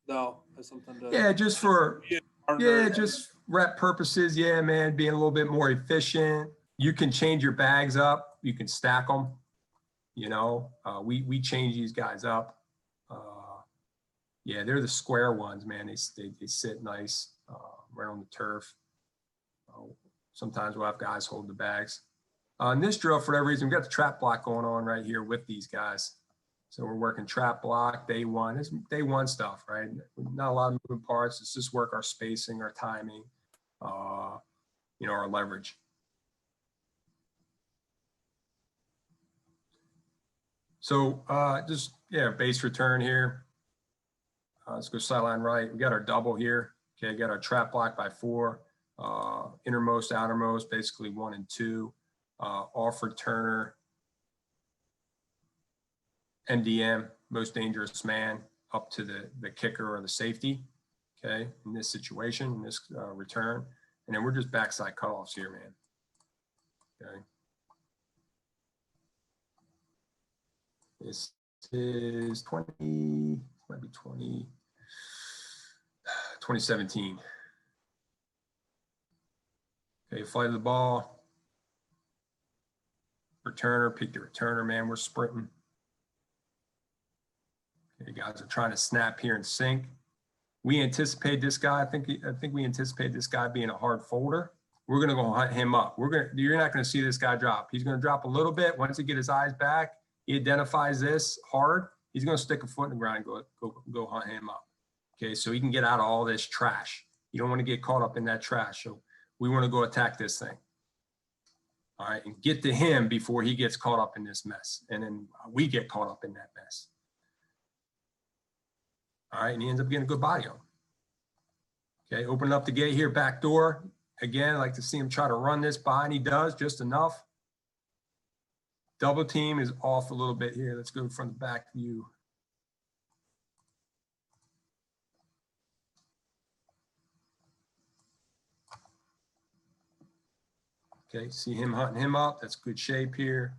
though. As something to just rep purposes. Yeah, man, being a little bit more efficient. You can change your bags up. You can stack them. You know, we change these guys up. Yeah, they're the square ones, man. They sit nice right on the turf. Sometimes we'll have guys hold the bags. In this drill, for that reason, we've got the trap block going on right here with these guys. So we're working trap block, day one. It's day one stuff, right? Not a lot of moving parts. It's just work our spacing, our timing, you know, our leverage. So base return here. Let's go sideline right. We got our double here. Okay, got our trap block by 4. Innermost, outermost, basically 1 and 2. Off returner, MDM, most dangerous man, up to the kicker or the safety. Okay, in this situation, in this return, and then we're just backside cutoffs here, man. Okay. This is 2017. Okay, flight of the ball. Returner, pick the returner, man. We're sprinting. Okay, guys are trying to snap here and sink. We anticipate this guy. I think we anticipate this guy being a hard folder. We're gonna go hunt him up. You're not gonna see this guy drop. He's gonna drop a little bit. Once he get his eyes back, he identifies this hard. He's gonna stick a foot in the ground and go hunt him up. Okay, so he can get out of all this trash. You don't want to get caught up in that trash. So we want to go attack this thing. All right, and get to him before he gets caught up in this mess. And then we get caught up in that mess. All right, and he ends up getting a good body on him. Okay, opening up the gate here, back door. Again, I like to see him try to run this by, and he does just enough. Double team is off a little bit here. Let's go from the back view. Okay, see him hunting him up. That's good shape here.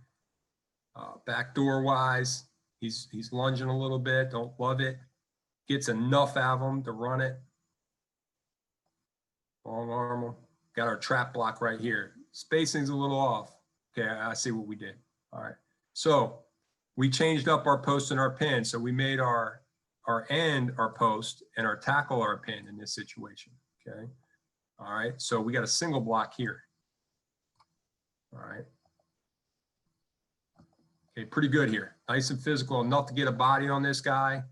Backdoor wise, he's lunging a little bit. Don't love it. Gets enough out of him to run it. Long arm. Got our trap block right here. Spacing's a little off. Okay, I see what we did. All right. So we changed up our post and our pin. So we made our end our post and our tackle our pin in this situation. Okay. All right. So we got a single block here. All right. Okay, pretty good here. Nice and physical, enough to get a body on this guy.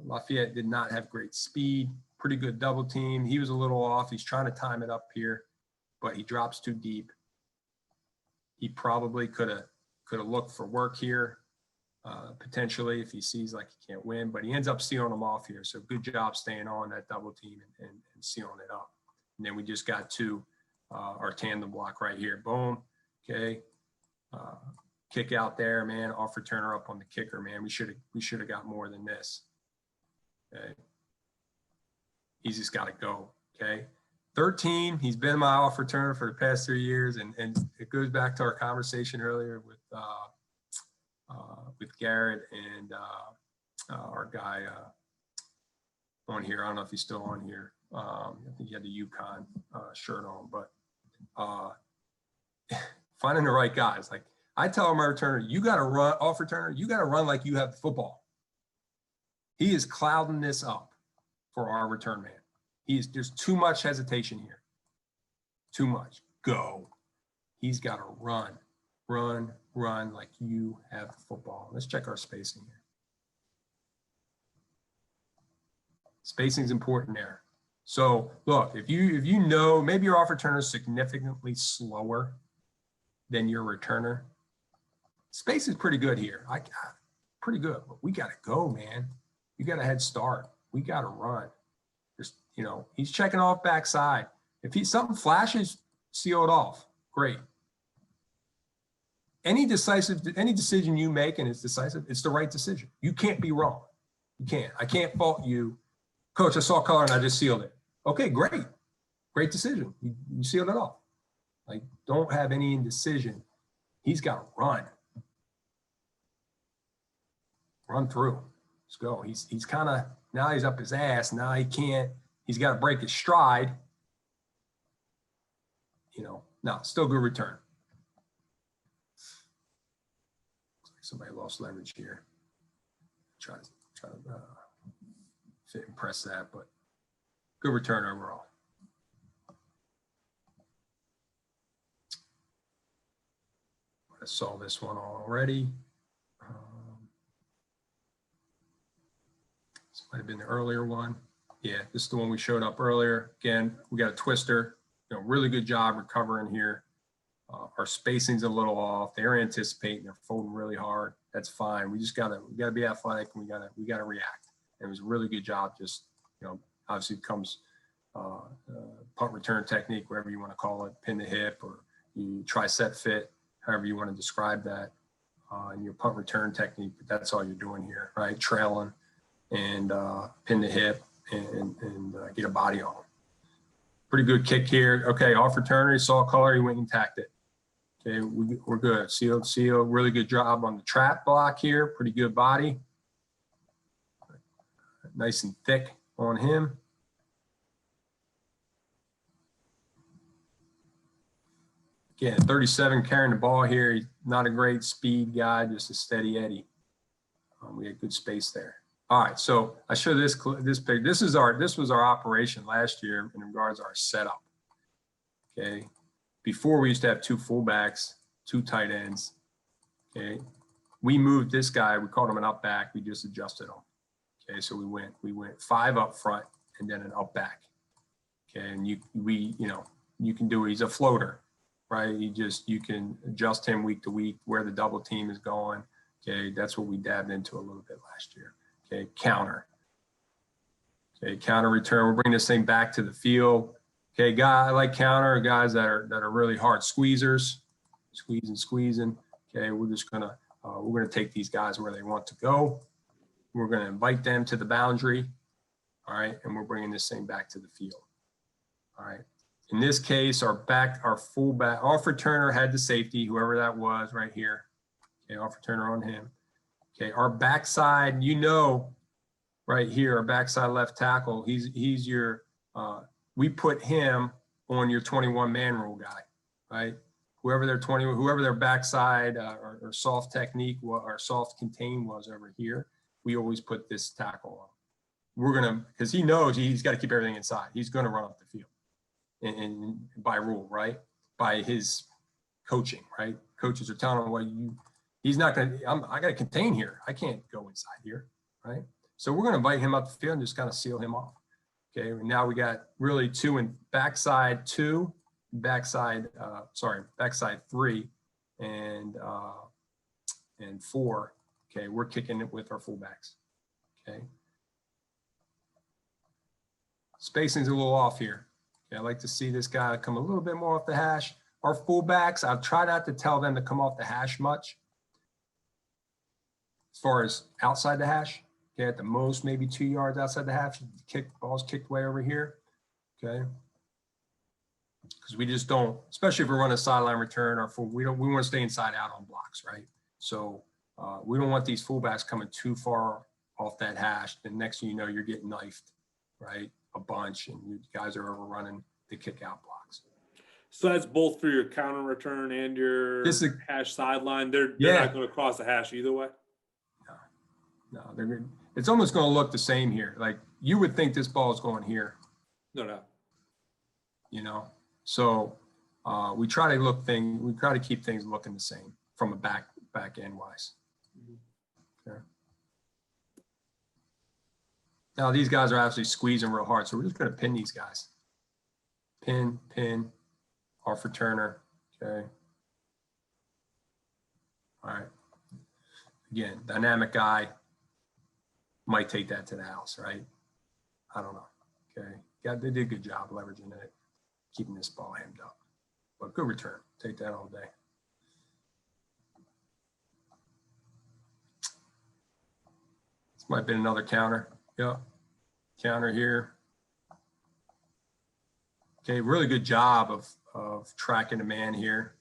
Lafayette did not have great speed. Pretty good double team. He was a little off. He's trying to time it up here, but he drops too deep. He probably could have looked for work here, potentially, if he sees like he can't win, but he ends up sealing him off here. So good job staying on that double team and sealing it up. And then we just got to our tandem block right here. Boom. Okay. Kick out there, man. Off returner up on the kicker, man. We should have got more than this. Okay. He's just got to go. Okay. 13. He's been my off returner for the past 3 years, and it goes back to our conversation earlier with Garrett and our guy on here. I don't know if he's still on here. I think he had the UConn shirt on, but finding the right guys. Like I tell my returner, you got to run off returner. You got to run like you have the football. He is clouding this up for our return man. There's too much hesitation here. Too much. Go. He's got to run like you have the football. Let's check our spacing here. Spacing is important there. So look, if you know maybe your off returner is significantly slower than your returner, space is pretty good here. Pretty good, but we got to go, man. You got a head start. We got to run. Just, he's checking off backside. If something flashes, seal it off. Great. Any decision you make and it's decisive, it's the right decision. You can't be wrong. You can't. I can't fault you. Coach, I saw color and I just sealed it. Okay, great. Great decision. You sealed it off. Like, don't have any indecision. He's got to run. Run through. Let's go. He's kind of, now he's up his ass. Now he can't, he's got to break his stride. No, still good return. Looks like somebody lost leverage here. Try to fit and press that, but good return overall. I saw this one already. This might have been the earlier one. Yeah, this is the one we showed up earlier. Again, we got a twister. Really good job recovering here. Our spacing's a little off. They're anticipating. They're folding really hard. That's fine. We gotta be athletic. And we gotta react. And it was a really good job. Just obviously it comes punt return technique, whatever you want to call it, pin the hip, or you tricep fit, however you want to describe that, in your punt return technique. But that's all you're doing here, right? Trailing and pin the hip and get a body on. Pretty good kick here. Okay, off returner, he saw color, he went and tacked it. Okay, we're good. Seal, really good job on the trap block here. Pretty good body. Nice and thick on him. Again, 37 carrying the ball here. He's not a great speed guy, just a steady Eddie. We had good space there. All right, so I show this picture. This was our operation last year in regards to our setup. Okay, before we used to have 2 fullbacks, 2 tight ends. Okay, we moved this guy. We called him an up back. We just adjusted him. Okay, so we went 5 up front and then an up back. Okay, and you can do it. He's a floater, right? You can adjust him week to week where the double team is going. Okay, that's what we dabbed into a little bit last year. Okay, counter. Okay, counter return. We're bringing this thing back to the field. Okay, I like counter guys that are really hard squeezers, squeezing. Okay, we're gonna take these guys where they want to go. We're gonna invite them to the boundary. All right, and we're bringing this thing back to the field. All right. In this case, our fullback, off returner had the safety, whoever that was right here. Okay, off returner on him. Okay, our backside, right here, our backside left tackle, he's your, we put him on your 21-man rule guy, right? Whoever their backside or soft technique or soft contain was over here, we always put this tackle on. Because he knows he's got to keep everything inside. He's going to run up the field. And by rule, right? By his coaching, right? Coaches are telling him, well, he's not going to, I got to contain here. I can't go inside here, right? So we're going to invite him up the field and just kind of seal him off. Okay, and now we got really 2 and backside 2, backside 3 and 4. Okay, we're kicking it with our fullbacks. Okay. Spacing's a little off here. Okay, I like to see this guy come a little bit more off the hash. Our fullbacks, I'll try not to tell them to come off the hash much. As far as outside the hash, okay, at the most maybe 2 yards outside the hash, ball's kicked way over here. Okay, because we just don't, especially if we're running a sideline return or we want to stay inside out on blocks, right? So we don't want these fullbacks coming too far off that hash. The next thing you know, you're getting knifed, right? A bunch, and you guys are overrunning the kick out blocks. So that's both for your counter return and your hash sideline. They're not going to cross the hash either way. No, it's almost going to look the same here. Like you would think this ball is going here. No. So we try to keep things looking the same from a back end wise. Okay. Now these guys are actually squeezing real hard, so we're just going to pin these guys. Pin, off returner. Okay. All right. Again, dynamic guy might take that to the house, right? I don't know. Okay. Yeah, they did a good job leveraging it, keeping this ball hemmed up. But good return. Take that all day. This might have been another counter. Yep. Counter here. Okay, really good job of tracking the man here,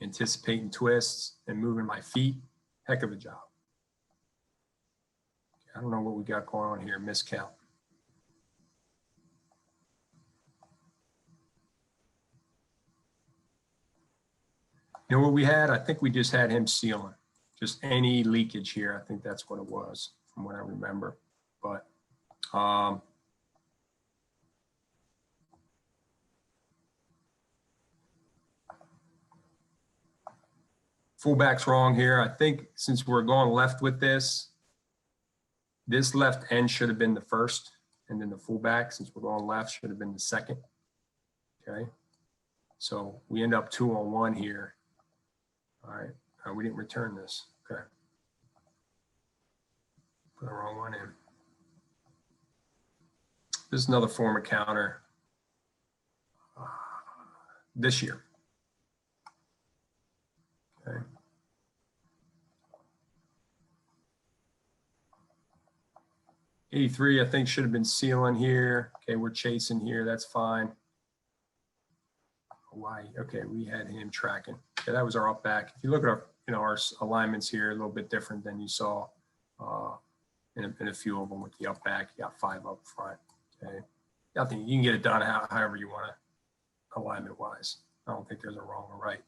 anticipating twists and moving my feet. Heck of a job. I don't know what we got going on here. Miscount. You know what we had? I think we just had him sealing. Just any leakage here. I think that's what it was from what I remember. But fullback's wrong here. I think since we're going left with this left end should have been the first, and then the fullback, since we're going left, should have been the second. Okay. So we end up 2-on-1 here. All right. We didn't return this. Okay. Put the wrong one in. This is another form of counter this year. Okay. '83, I think, should have been sealing here. Okay, we're chasing here. That's fine. Hawaii. Okay, we had him tracking. Okay, that was our up back. If you look at our, our alignments here, a little bit different than you saw in a few of them with the up back. You got 5 up front. Okay, I think you can get it done however you want to, alignment wise. I don't think there's a wrong or right.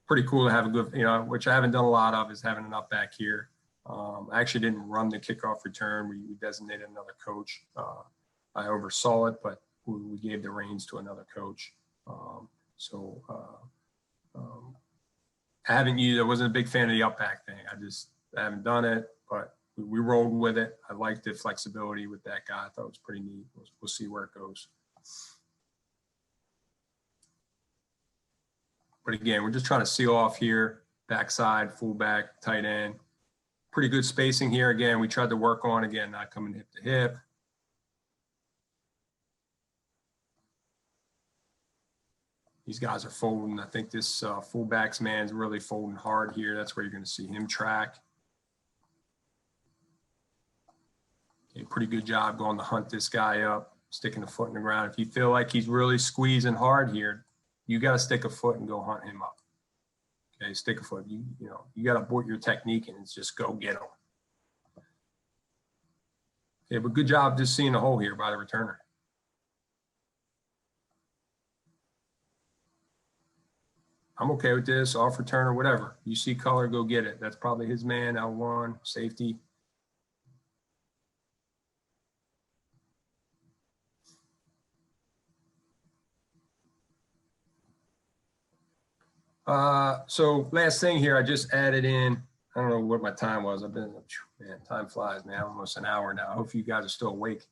Pretty cool to have a good, which I haven't done a lot of, is having an up back here. I actually didn't run the kickoff return. We designated another coach. I oversaw it, but we gave the reins to another coach. I haven't used, I wasn't a big fan of the up back thing. I haven't done it, but we rolled with it. I liked the flexibility with that guy. I thought it was pretty neat. We'll see where it goes. But again, we're just trying to seal off here, backside, fullback, tight end. Pretty good spacing here. Again, we tried to work on, again, not coming hip to hip. These guys are folding. I think this fullbacks man's really folding hard here. That's where you're going to see him track. Okay, pretty good job going to hunt this guy up, sticking a foot in the ground. If you feel like he's really squeezing hard here, you got to stick a foot and go hunt him up. Okay, stick a foot. You got to abort your technique and it's just go get him. Okay, but good job just seeing the hole here by the returner. I'm okay with this, off return or whatever. You see color, go get it. That's probably his man, L1, safety. So last thing here, I just added in, I don't know what my time was. Man, time flies, man. Almost an hour now. I hope you guys are still awake.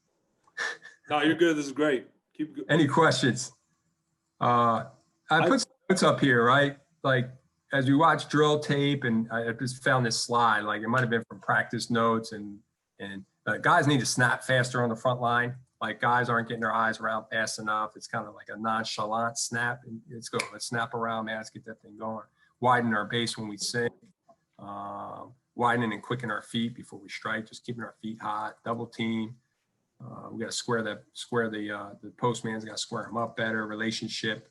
No, you're good. This is great. Keep going. Any questions? I put some notes up here, right? Like as we watch drill tape, and I just found this slide, like it might've been from practice notes, and guys need to snap faster on the front line. Like guys aren't getting their eyes around fast enough. It's kind of like a nonchalant snap. And let's go. Let's snap around, man. Let's get that thing going. Widen our base when we sink. Widening and quicken our feet before we strike. Just keeping our feet hot. Double team. We got to square the postman's got to square him up better. Relationship.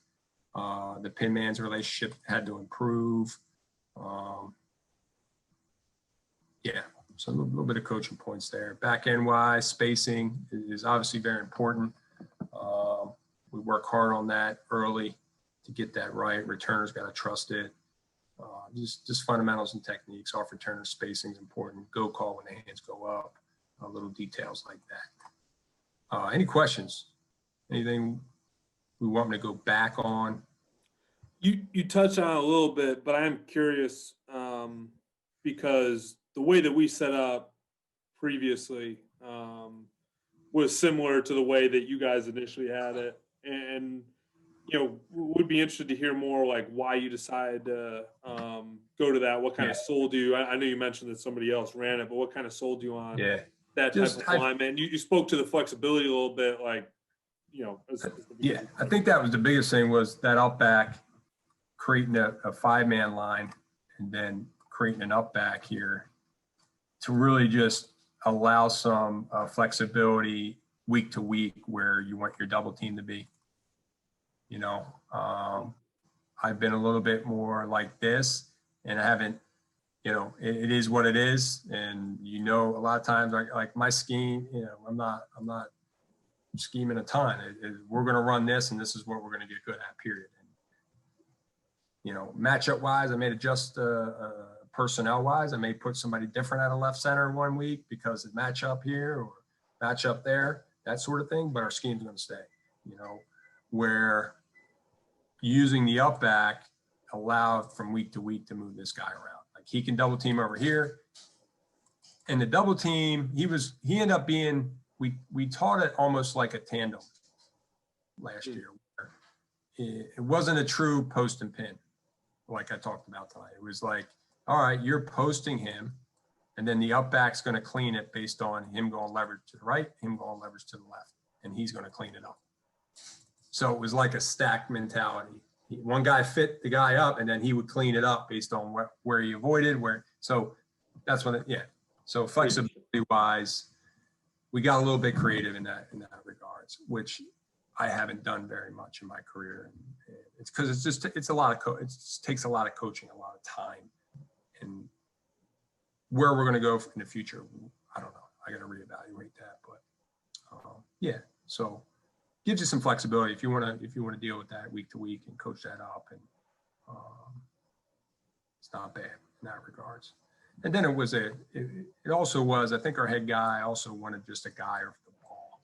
The pin man's relationship had to improve. Yeah. So a little bit of coaching points there. Back end wise, spacing is obviously very important. We work hard on that early to get that right. Returners got to trust it. Just fundamentals and techniques. Off returner spacing is important. Go call when the hands go up. Little details like that. Any questions? Anything we want me to go back on? You touched on it a little bit, but I am curious because the way that we set up previously was similar to the way that you guys initially had it. And, would be interested to hear more like why you decided to go to that. What kind of sold you? I know you mentioned that somebody else ran it, but what kind of sold you on that type of alignment? You spoke to the flexibility a little bit, like, I think that was the biggest thing, was that up back, creating a five-man line and then creating an up back here to really just allow some flexibility week to week where you want your double team to be. I've been a little bit more like this, and I haven't, it is what it is. And, a lot of times like my scheme, I'm not scheming a ton. We're going to run this, and this is what we're going to get good at, period. And, matchup wise, I may adjust personnel wise. I may put somebody different at a left center one week because of matchup here or matchup there, that sort of thing. But our scheme's going to stay, where using the up back allowed from week to week to move this guy around. Like he can double team over here. And the double team, he ended up being, we taught it almost like a tandem last year. It wasn't a true post and pin like I talked about tonight. It was like, all right, you're posting him, and then the up back's going to clean it based on him going leverage to the right, him going leverage to the left, and he's going to clean it up. So it was like a stack mentality. One guy fit the guy up, and then he would clean it up based on where he avoided, so that's when So flexibility wise, we got a little bit creative in that regards, which I haven't done very much in my career. And it's because it's a lot of it just takes a lot of coaching, a lot of time, and where we're going to go in the future, I don't know. I got to reevaluate that, but So gives you some flexibility if you want to deal with that week to week and coach that up, and it's not bad in that regards. And then it also was, I think our head guy also wanted just a guy off the ball.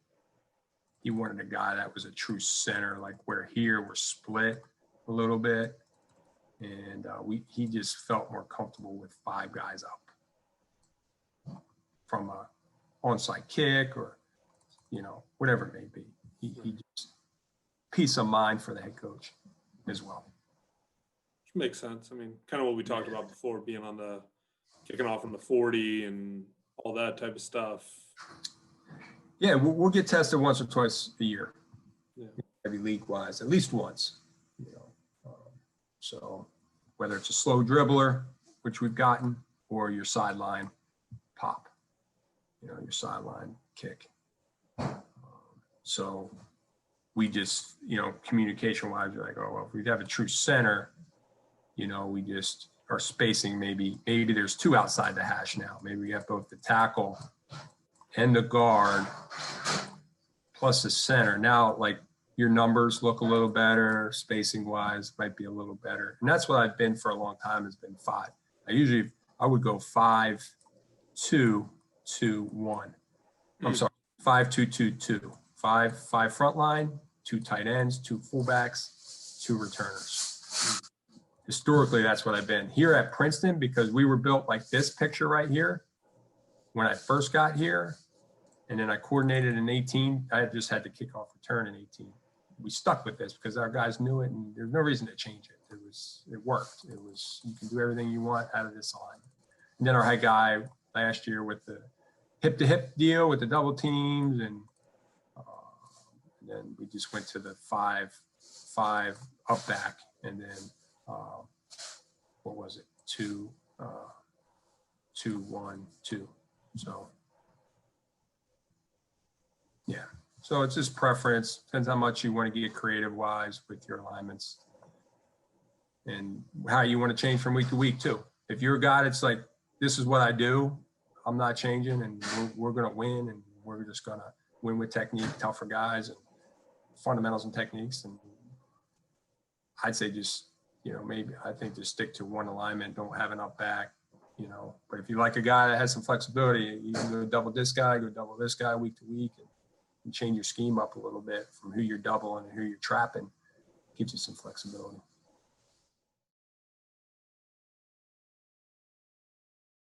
He wanted a guy that was a true center, like where here we're split a little bit, and he just felt more comfortable with 5 guys up from a onside kick or, whatever it may be. He just peace of mind for the head coach as well. Makes sense. I mean, kind of what we talked about before, being on the kicking off on the 40 and all that type of stuff. Yeah, we'll get tested once or twice a year, Yeah. every league wise, at least once. So whether it's a slow dribbler, which we've gotten, or your sideline pop, your sideline kick. So we just, communication wise, we're like, oh, well, if we have a true center, we just are spacing. Maybe there's 2 outside the hash now. Maybe we have both the tackle and the guard plus the center. Now, like, your numbers look a little better, spacing wise might be a little better. And that's what I've been for a long time, has been 5. I would go 5, 2, 2, 1. I'm sorry, 5, 2, 2, 2. 5 front line, 2 tight ends, 2 fullbacks, 2 returners. Historically, that's what I've been here at Princeton, because we were built like this picture right here when I first got here. And then I coordinated in 18. I just had the kickoff return in 18. We stuck with this because our guys knew it, and there's no reason to change it. It worked. You can do everything you want out of this line. And then our head guy last year with the hip to hip deal with the double teams, and then we just went to the 5 up back, and then what was it? 2, 2, 1, 2. So yeah. So it's just preference. Depends how much you want to get creative wise with your alignments, and how you want to change from week to week too. If you're a guy that's like, this is what I do, I'm not changing, and we're going to win, and we're just going to win with technique, tougher guys, and fundamentals and techniques. And I'd say just, I think just stick to one alignment. Don't have an up back, but if you like a guy that has some flexibility, you can go double this guy week to week, and change your scheme up a little bit from who you're doubling and who you're trapping. Gives you some flexibility.